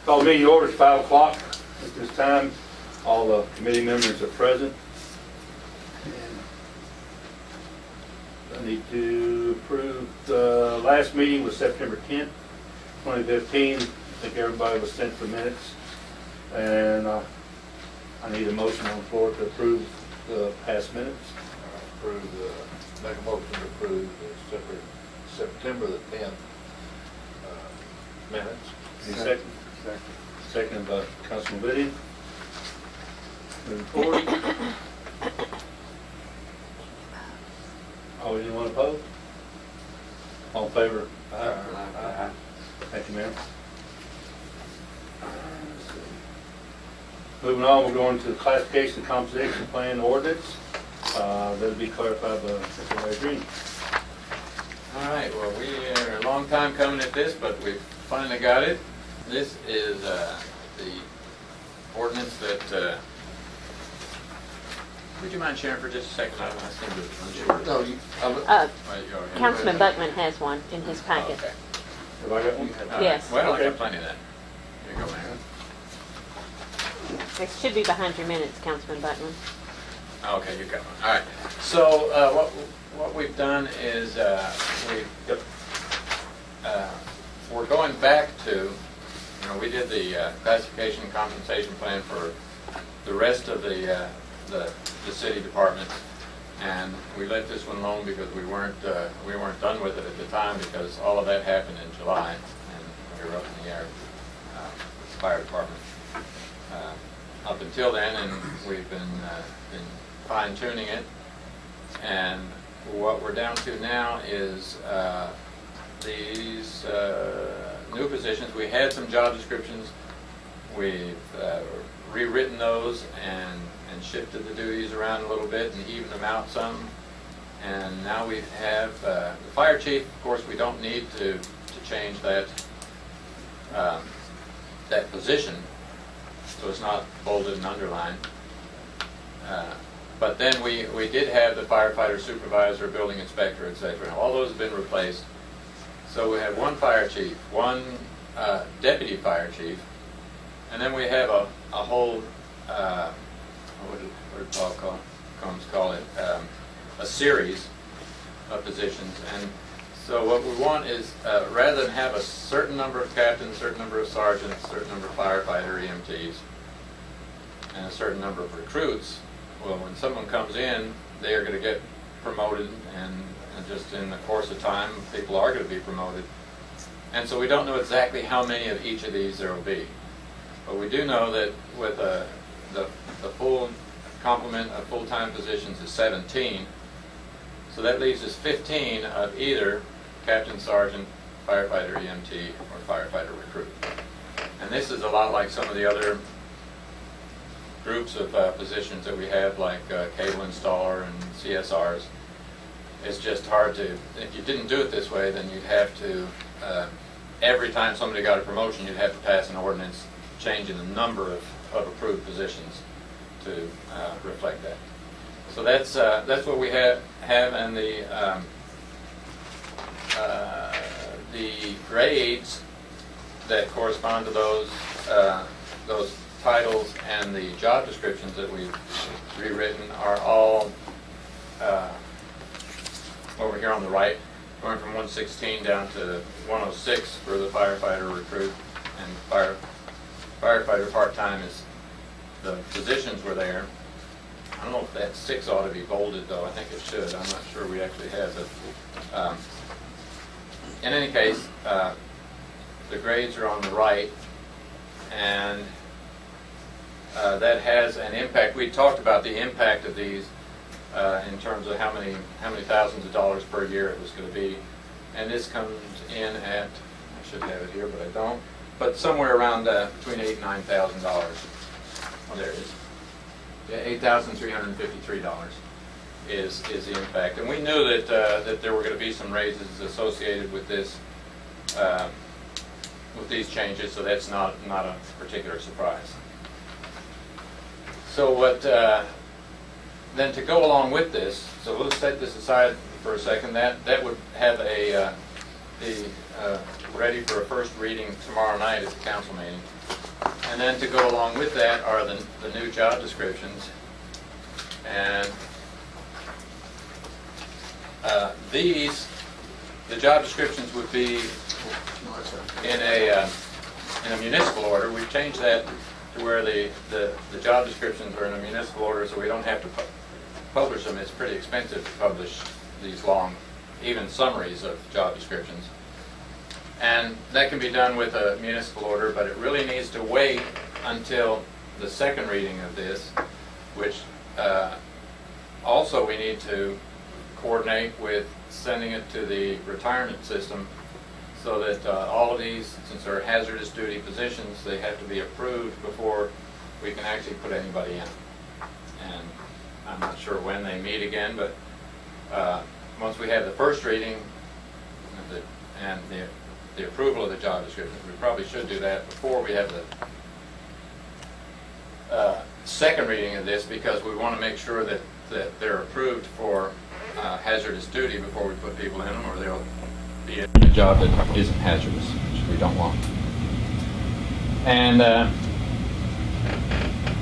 Call meeting order, it's 5 o'clock at this time. All the committee members are present. And I need to approve, the last meeting was September 10th, 2015. I think everybody was sent the minutes. And I need a motion on the floor to approve the past minutes. Make a motion to approve the September the 10th minutes. Any second? Second by Councilman Whitty. Moving forward. Oh, anyone opposed? All in favor? Aye. Thank you, Mayor. Moving on, we're going to the classification and compensation plan ordinance. That'll be clarified by Mr. Larry Green. All right, well, we are a long time coming at this, but we finally got it. This is the ordinance that, would you mind sharing for just a second? I seem to unsure. No, you, Councilman Buckman has one in his packet. Okay. Have I got one? All right. Yes. Well, I Okay. got plenty of that. Here you go, Mayor. It should be behind your minutes, Councilman Buckman. Okay, you got one. All right. So what we've done is we're going back to, we did the classification and compensation plan for the rest of the city departments, and we let this one alone because we weren't done with it at the time, because all of that happened in July, and we were up in the air with the fire department up until then, and we've been fine-tuning it. And what we're down to now is these new positions. We had some job descriptions. We've rewritten those and shifted the duties around a little bit and evened them out some. And now we have the fire chief. Of course, we don't need to change that that position, so it's not bolded and underlined. But then we did have the firefighter, supervisor, building inspector, etc. All those have been replaced. So we have one fire chief, one deputy fire chief, and then we have a whole, what do Paul call it, a series of positions. And so what we want is, rather than have a certain number of captains, a certain number of sergeants, a certain number of firefighter EMTs, and a certain number of recruits, well, when someone comes in, they are going to get promoted, and just in the course of time, people are going to be promoted. And so we don't know exactly how many of each of these there will be. But we do know that with the full complement of full-time positions is 17. So that leaves us 15 of either captain, sergeant, firefighter, EMT, or firefighter recruit. And this is a lot like some of the other groups of positions that we have, like cable installer and CSRs. It's just hard to, if you didn't do it this way, then you'd have to, every time somebody got a promotion, you'd have to pass an ordinance changing the number of approved positions to reflect that. So that's what we have, and the grades that correspond to those titles and the job descriptions that we've rewritten are all over here on the right, going from 116 down to 106 for the firefighter recruit, and firefighter part-time is, the positions were there. I don't know if that 6 ought to be bolded, though. I think it should. I'm not sure we actually have it. In any case, the grades are on the right, and that has an impact. We talked about the impact of these in terms of how many thousands of dollars per year it was going to be, and this comes in at, I should have it here, but I don't, but somewhere around between $8,000 and $9,000. Oh, there it is. Yeah, $8,353 is the impact, and we knew that that there were going to be some raises associated with this, with these changes, so that's not a particular surprise. So what, then to go along with this, so we'll set this aside for a second. That would have be ready for a first reading tomorrow night at the council meeting. And then to go along with that are the new job descriptions. And the job descriptions would be in a municipal order. We've changed that to where the job descriptions are in a municipal order, so we don't have to publish them. It's pretty expensive to publish these long, even summaries of job descriptions. And that can be done with a municipal order, but it really needs to wait until the second reading of this, which also we need to coordinate with sending it to the retirement system so that all of these, since they're hazardous duty positions, they have to be approved before we can actually put anybody in. And I'm not sure when they meet again, but once we have the first reading and the approval of the job descriptions, we probably should do that before we have the second reading of this, because we want to make sure that they're approved for hazardous duty before we put people in them, or they'll be in a job that isn't hazardous, which we don't want. And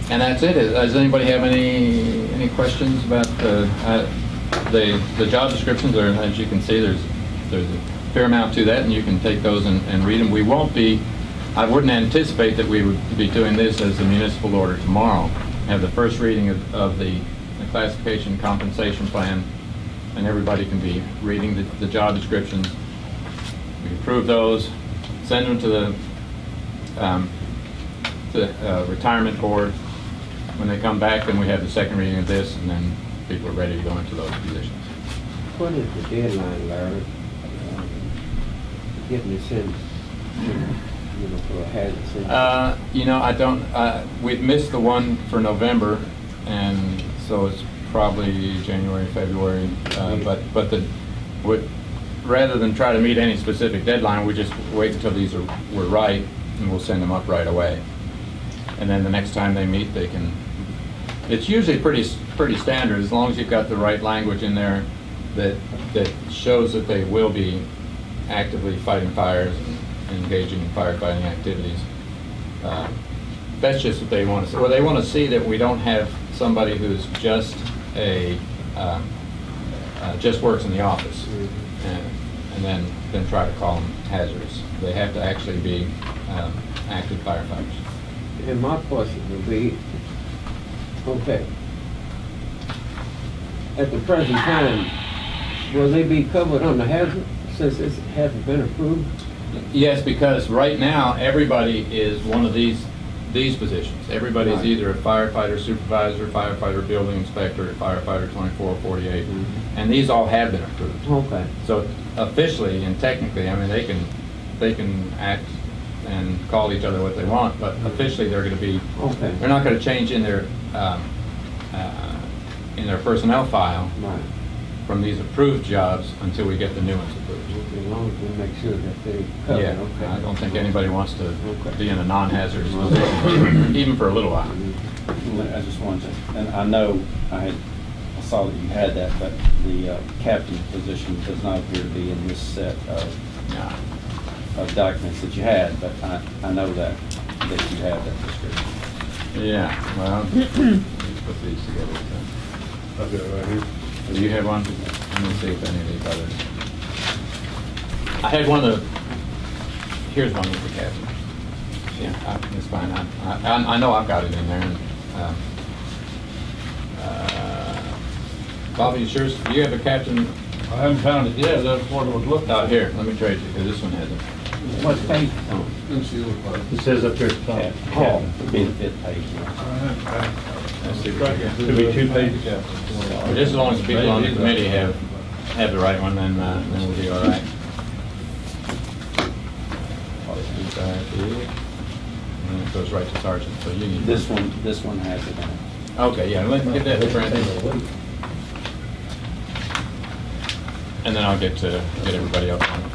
that's it. Does anybody have any questions about the job descriptions? Or, as you can see, there's a fair amount to that, and you can take those and read them. We won't be. I wouldn't anticipate that we would be doing this as a municipal order tomorrow. Have the first reading of the classification compensation plan, and everybody can be reading the job descriptions. We approve those, send them to the retirement board. When they come back, then we have the second reading of this, and then people are ready to go into those positions. What is the deadline, Larry? Getting this in, for a hazard? I don't. We've missed the one for November, and so it's probably January, February. Rather than try to meet any specific deadline, we just wait until these were right, and we'll send them up right away. And then the next time they meet, they can. It's usually pretty standard, as long as you've got the right language in there that shows that they will be actively fighting fires and engaging in firefighting activities. That's just what they want to see. Well, they want to see that we don't have somebody who's just just works in the office, and then try to call them hazardous. They have to actually be active firefighters. And my question would be, okay, at the present time, will they be covered on the hazard since it hasn't been approved? Yes, because right now, everybody is one of these positions. Everybody is Right. either a firefighter supervisor, firefighter building inspector, firefighter 24/48, and these all have been approved. Okay. So officially and technically, I mean, they can act and call each other what they want, but officially they're going to be. Okay. They're not going to change in their personnel file Right. from these approved jobs until we get the new ones approved. As long as we make sure that they cover. Yeah, Okay. I don't think anybody wants to Okay. be in a non-hazardous position, even for a little while. Mm-hmm. I just wanted to, and I know I saw that you had that, but the captain position does not appear to be in this set Yeah. of documents that you had, but I know that you have that description. Yeah, well, let's put these together. I've got it right here. Do you have one? Let me see if any of these others. I had one of the, here's one with the captain. Yeah, it's fine. I know I've got it in there. And, Bobby, you sure, do you have a captain? I haven't found it yet, that's what I was looking for. Oh, here, let me trade you, because this one hasn't. What page? Let's see what It says up here at the top. Captain would be the fifth page. Let's see what you got. Could be 2 pages. But just as long as the people on the committee have the right one, then we'll be all right. And then it goes right to sergeant, so you need. This one has it on it. Okay, yeah, let me get that to Brandon. And then I'll get everybody else on it.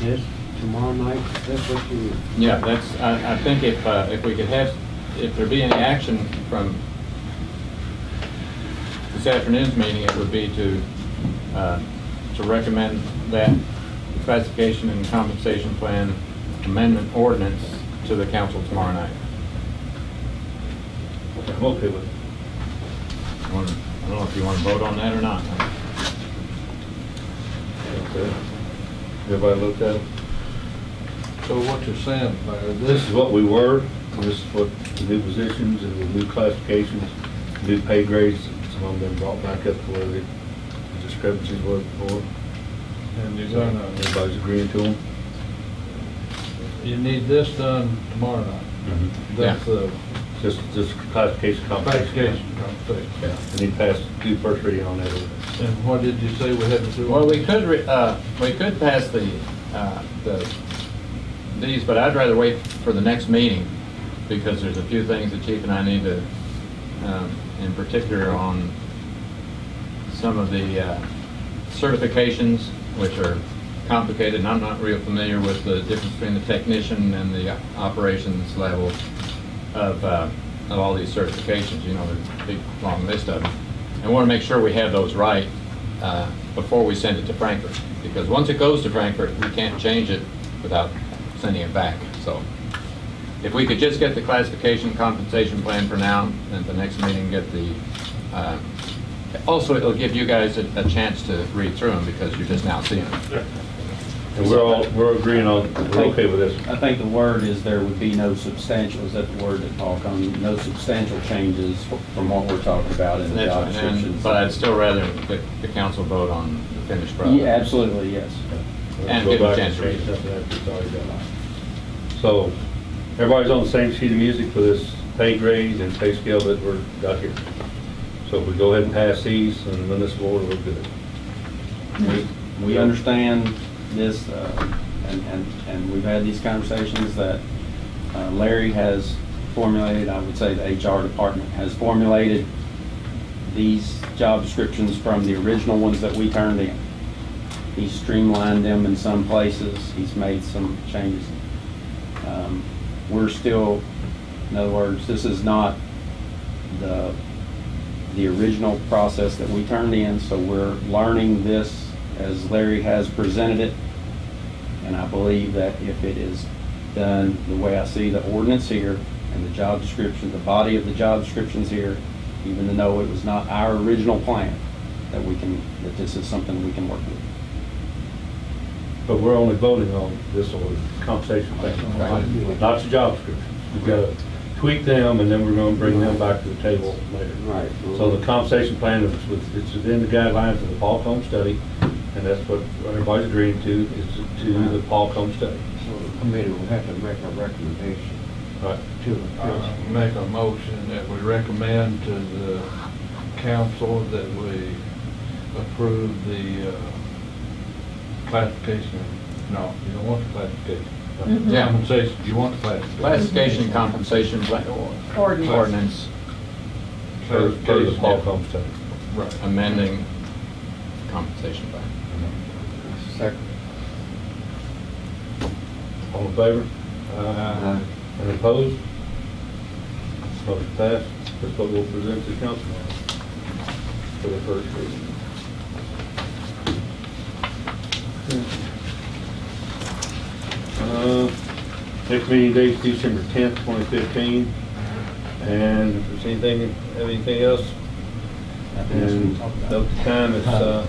this tomorrow night? That's what you, Yeah, that's, I think if we could have, if there be any action from this afternoon's meeting, it would be to recommend that classification and compensation plan amendment ordinance to the council tomorrow night. I'm okay with it. I don't know if you want to vote on that or not. Okay. Everybody looked at it? So what you're saying, Mayor, This is what we were, and this is what the new positions and the new classifications, new pay grades, some of them been brought back up to where the discrepancies were before. and you're gonna, Everybody's agreeing to them. you need this done tomorrow night. That's the Just classification, compensation. classification. Yeah, and he passed, do first reading on that. And what did you say we had to do? Well, we could pass these, but I'd rather wait for the next meeting because there's a few things that Chief and I need to, in particular on some of the certifications, which are complicated, and I'm not real familiar with the difference between the technician and the operations level of all these certifications. You know, there's a big, long list of them. And we want to make sure we have those right before we send it to Frankfurt. Because once it goes to Frankfurt, we can't change it without sending it back. So if we could just get the classification compensation plan for now, and at the next meeting get the, also it'll give you guys a chance to read through them because you're just now seeing them. And we're agreeing on, we're okay with this. I think the word is there would be no substantial, is that the word that Paul comes, no substantial changes from what we're talking about in the job descriptions. But I'd still rather the council vote on the finished product. Yeah, absolutely, yes. And Go give them a back chance to read change it. something after it's already done. So, everybody's on the same sheet of music for this pay grade and pay scale that we're got here. So if we go ahead and pass these and then this order, we're good. We understand this, and we've had these conversations that Larry has formulated, I would say the HR department has formulated these job descriptions from the original ones that we turned in. He's streamlined them in some places, he's made some changes. We're still, in other words, this is not the original process that we turned in, so we're learning this as Larry has presented it. And I believe that if it is done the way I see the ordinance here and the job description, the body of the job descriptions here, even though it was not our original plan, that this is something we can work with. But we're only voting on this order, compensation plan, not the job descriptions. We've got to tweak them and then we're going to bring them back to the table later. right. So the compensation plan is it's within the guidelines of the Paul Cone study, and that's what everybody's agreeing to, is to the Paul Cone study. So the committee will have to make a recommendation Right. to the council. Make a motion that we recommend to the council that we approve the classification. No, you don't want the classification. Yeah. Compensation, you want the classification. Classification and compensation ordinance For the Paul Cone study. Right. amending compensation plan. Second. All in favor? And opposed? Motion passed. That's what we'll present to the council for the first reading. Next meeting date is December 10th, 2015. And if there's anything else? And note the time is, huh?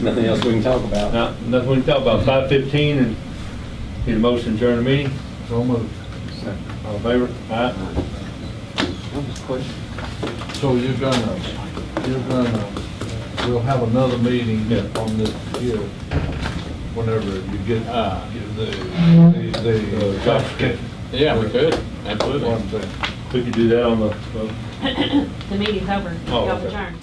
Nothing else we can talk about. No, nothing we can talk about. 5:15, and need a motion to adjourn the meeting. So moved. All in favor? Aye. That was quick. So we'll have another meeting Yeah. on this here, whenever you get the classification. Yeah, we could, absolutely. One thing. We could do that on the, The meeting's over. Oh, Y'all okay. adjourn.